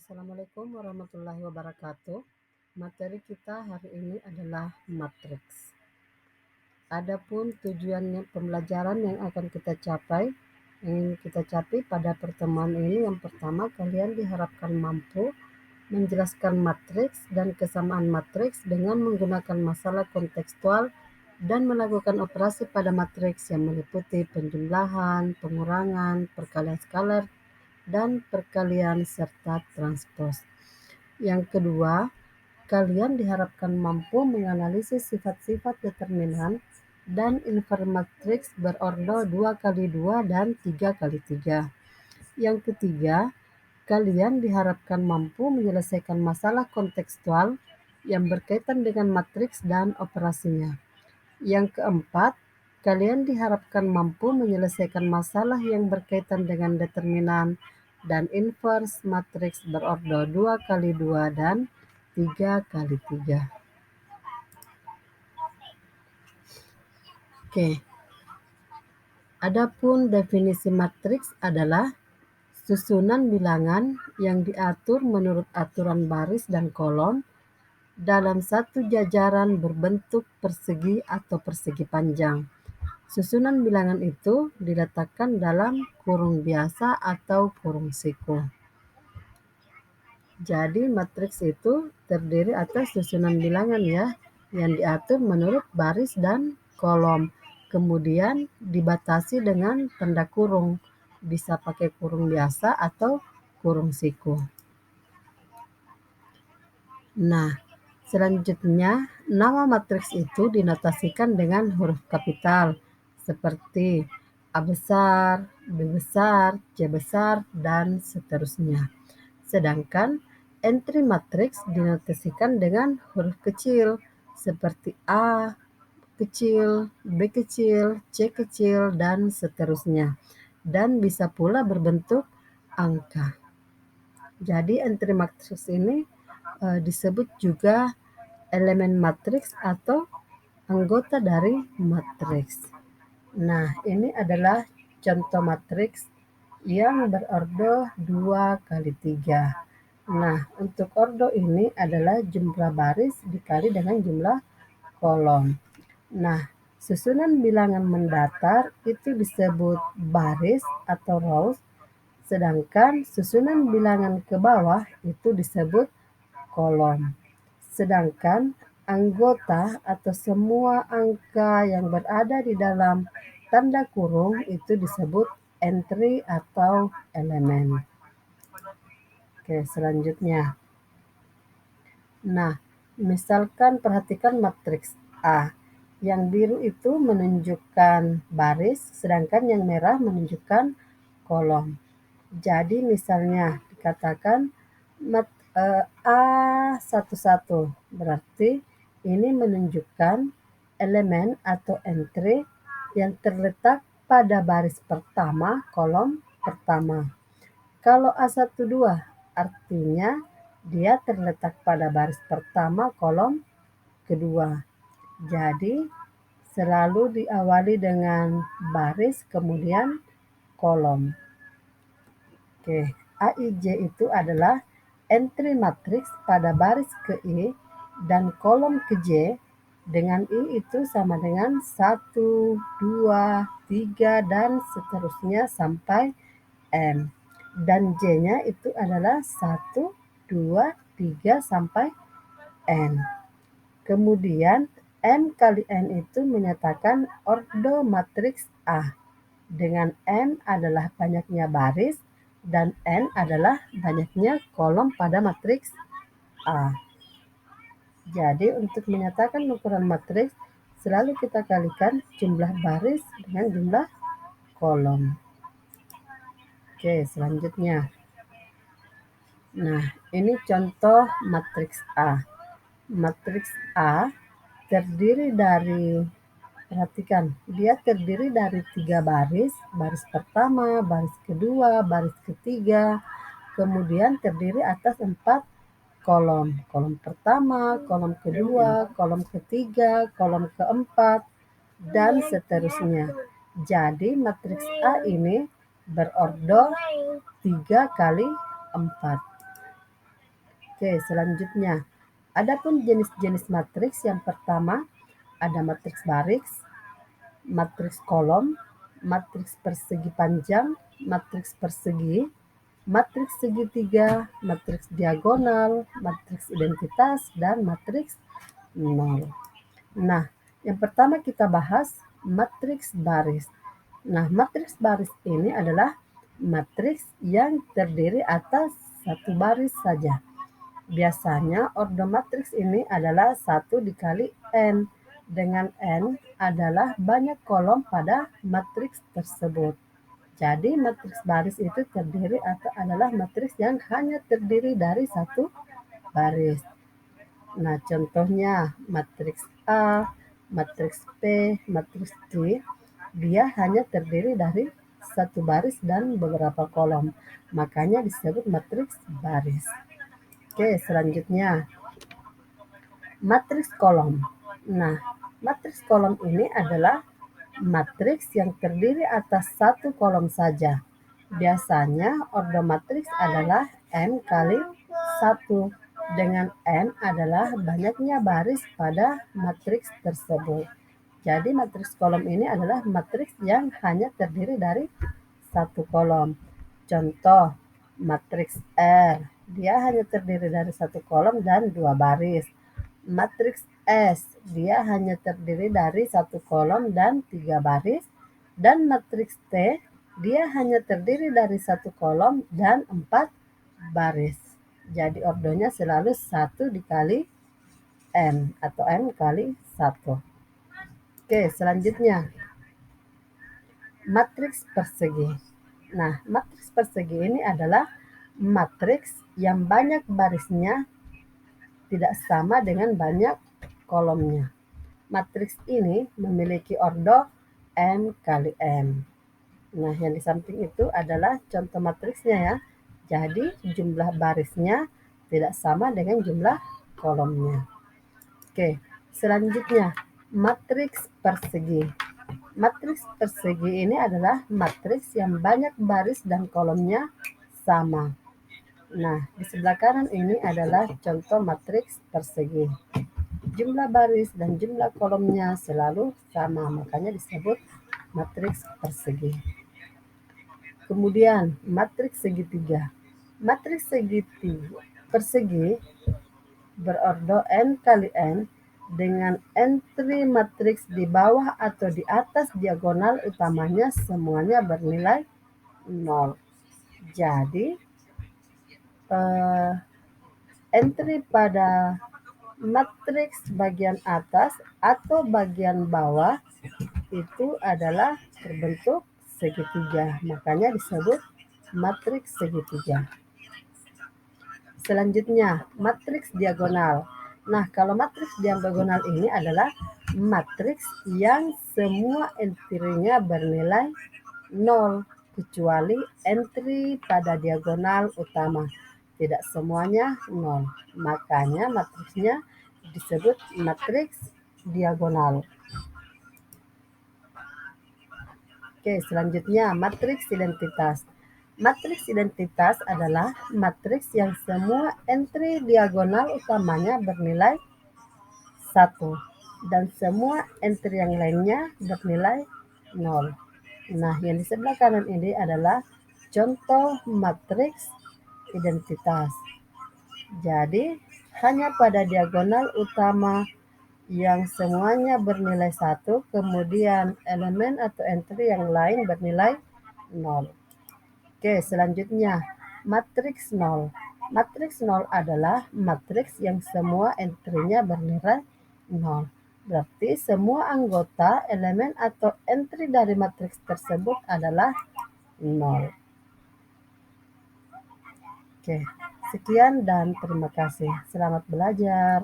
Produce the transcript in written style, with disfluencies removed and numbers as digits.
Assalamualaikum warahmatullahi wabarakatuh. Materi kita hari ini adalah matriks. Adapun tujuannya pembelajaran yang akan kita capai, pada pertemuan ini, yang pertama, kalian diharapkan mampu menjelaskan matriks dan kesamaan matriks dengan menggunakan masalah kontekstual dan melakukan operasi pada matriks yang meliputi penjumlahan, pengurangan, perkalian skalar, dan perkalian serta transpos. Yang kedua, kalian diharapkan mampu menganalisis sifat-sifat determinan dan infer matriks berordo 2x2 dan 3x3. Yang ketiga, kalian diharapkan mampu menyelesaikan masalah kontekstual yang berkaitan dengan matriks dan operasinya. Yang keempat, kalian diharapkan mampu menyelesaikan masalah yang berkaitan dengan determinan dan inverse matriks berordo 2x2 dan 3x3. Oke. Adapun definisi matriks adalah susunan bilangan yang diatur menurut aturan baris dan kolom dalam satu jajaran berbentuk persegi atau persegi panjang. Susunan bilangan itu diletakkan dalam kurung biasa atau kurung siku. Jadi matriks itu terdiri atas susunan bilangan ya, yang diatur menurut baris dan kolom. Kemudian dibatasi dengan tanda kurung. Bisa pakai kurung biasa atau kurung siku. Nah, selanjutnya nama matriks itu dinotasikan dengan huruf kapital seperti A besar, B besar, C besar, dan seterusnya. Sedangkan entry matriks dinotasikan dengan huruf kecil seperti A kecil, B kecil, C kecil, dan seterusnya. Dan bisa pula berbentuk angka. Jadi entry matriks ini disebut juga elemen matriks atau anggota dari matriks. Nah, ini adalah contoh matriks yang berordo 2x3. Nah, untuk ordo ini adalah jumlah baris dikali dengan jumlah kolom. Nah, susunan bilangan mendatar itu disebut baris atau rows, sedangkan susunan bilangan ke bawah itu disebut kolom. Sedangkan anggota atau semua angka yang berada di dalam tanda kurung itu disebut entry atau elemen. Oke, selanjutnya. Nah, misalkan perhatikan matriks A. Yang biru itu menunjukkan baris, sedangkan yang merah menunjukkan kolom. Jadi misalnya dikatakan A11, berarti ini menunjukkan elemen atau entry yang terletak pada baris pertama, kolom pertama. Kalau A12 artinya dia terletak pada baris pertama, kolom kedua. Jadi selalu diawali dengan baris kemudian kolom. Oke, AIJ itu adalah entry matriks pada baris ke I dan kolom ke J, dengan I itu sama dengan 1, 2, 3, dan seterusnya sampai M. Dan J-nya itu adalah 1, 2, 3, sampai N. Kemudian N kali N itu menyatakan ordo matriks A, dengan M adalah banyaknya baris dan N adalah banyaknya kolom pada matriks A. Jadi untuk menyatakan ukuran matriks selalu kita kalikan jumlah baris dengan jumlah kolom. Oke, selanjutnya. Nah, ini contoh matriks A. Matriks A terdiri dari, perhatikan, dia terdiri dari 3 baris. Baris pertama, baris kedua, baris ketiga. Kemudian terdiri atas 4 kolom. Kolom pertama, kolom kedua, kolom ketiga, kolom keempat, dan seterusnya. Jadi matriks A ini berordo 3 kali 4. Oke, selanjutnya. Adapun jenis-jenis matriks yang pertama ada matriks baris, matriks kolom, matriks persegi panjang, matriks persegi, matriks segitiga, matriks diagonal, matriks identitas, dan matriks nol. Nah, yang pertama kita bahas matriks baris. Nah, matriks baris ini adalah matriks yang terdiri atas satu baris saja. Biasanya ordo matriks ini adalah 1 dikali n, dengan n adalah banyak kolom pada matriks tersebut. Jadi matriks baris itu terdiri atau adalah matriks yang hanya terdiri dari satu baris. Nah, contohnya matriks A, matriks P, matriks Q, dia hanya terdiri dari satu baris dan beberapa kolom. Makanya disebut matriks baris. Oke, selanjutnya matriks kolom. Nah, matriks kolom ini adalah matriks yang terdiri atas satu kolom saja. Biasanya ordo matriks adalah n kali 1, dengan n adalah banyaknya baris pada matriks tersebut. Jadi matriks kolom ini adalah matriks yang hanya terdiri dari satu kolom. Contoh, matriks R, dia hanya terdiri dari satu kolom dan dua baris. Matriks S, dia hanya terdiri dari satu kolom dan tiga baris. Dan matriks T, dia hanya terdiri dari satu kolom dan empat baris. Jadi ordonya selalu 1 dikali n atau n kali 1. Oke, selanjutnya matriks persegi. Nah, matriks persegi ini adalah matriks yang banyak barisnya tidak sama dengan banyak kolomnya. Matriks ini memiliki ordo n kali n. Nah, yang di samping itu adalah contoh matriksnya ya. Jadi, jumlah barisnya tidak sama dengan jumlah kolomnya. Oke, selanjutnya matriks persegi. Matriks persegi ini adalah matriks yang banyak baris dan kolomnya sama. Nah, di sebelah kanan ini adalah contoh matriks persegi. Jumlah baris dan jumlah kolomnya selalu sama, makanya disebut matriks persegi. Kemudian, matriks segitiga. Matriks segitiga persegi berordo n kali n dengan entry matriks di bawah atau di atas diagonal utamanya semuanya bernilai 0. Jadi, entry pada matriks bagian atas atau bagian bawah itu adalah berbentuk segitiga. Makanya disebut matriks segitiga. Selanjutnya, matriks diagonal. Nah, kalau matriks diagonal ini adalah matriks yang semua entry-nya bernilai 0, kecuali entry pada diagonal utama. Tidak semuanya 0. Makanya matriksnya disebut matriks diagonal. Oke, selanjutnya matriks identitas. Matriks identitas adalah matriks yang semua entry diagonal utamanya bernilai 1 dan semua entry yang lainnya bernilai 0. Nah, yang di sebelah kanan ini adalah contoh matriks identitas. Jadi, hanya pada diagonal utama yang semuanya bernilai 1, kemudian elemen atau entry yang lain bernilai 0. Oke, selanjutnya matriks 0. Matriks 0 adalah matriks yang semua entry-nya bernilai 0. Berarti semua anggota, elemen atau entry dari matriks tersebut adalah 0. Oke, sekian dan terima kasih. Selamat belajar.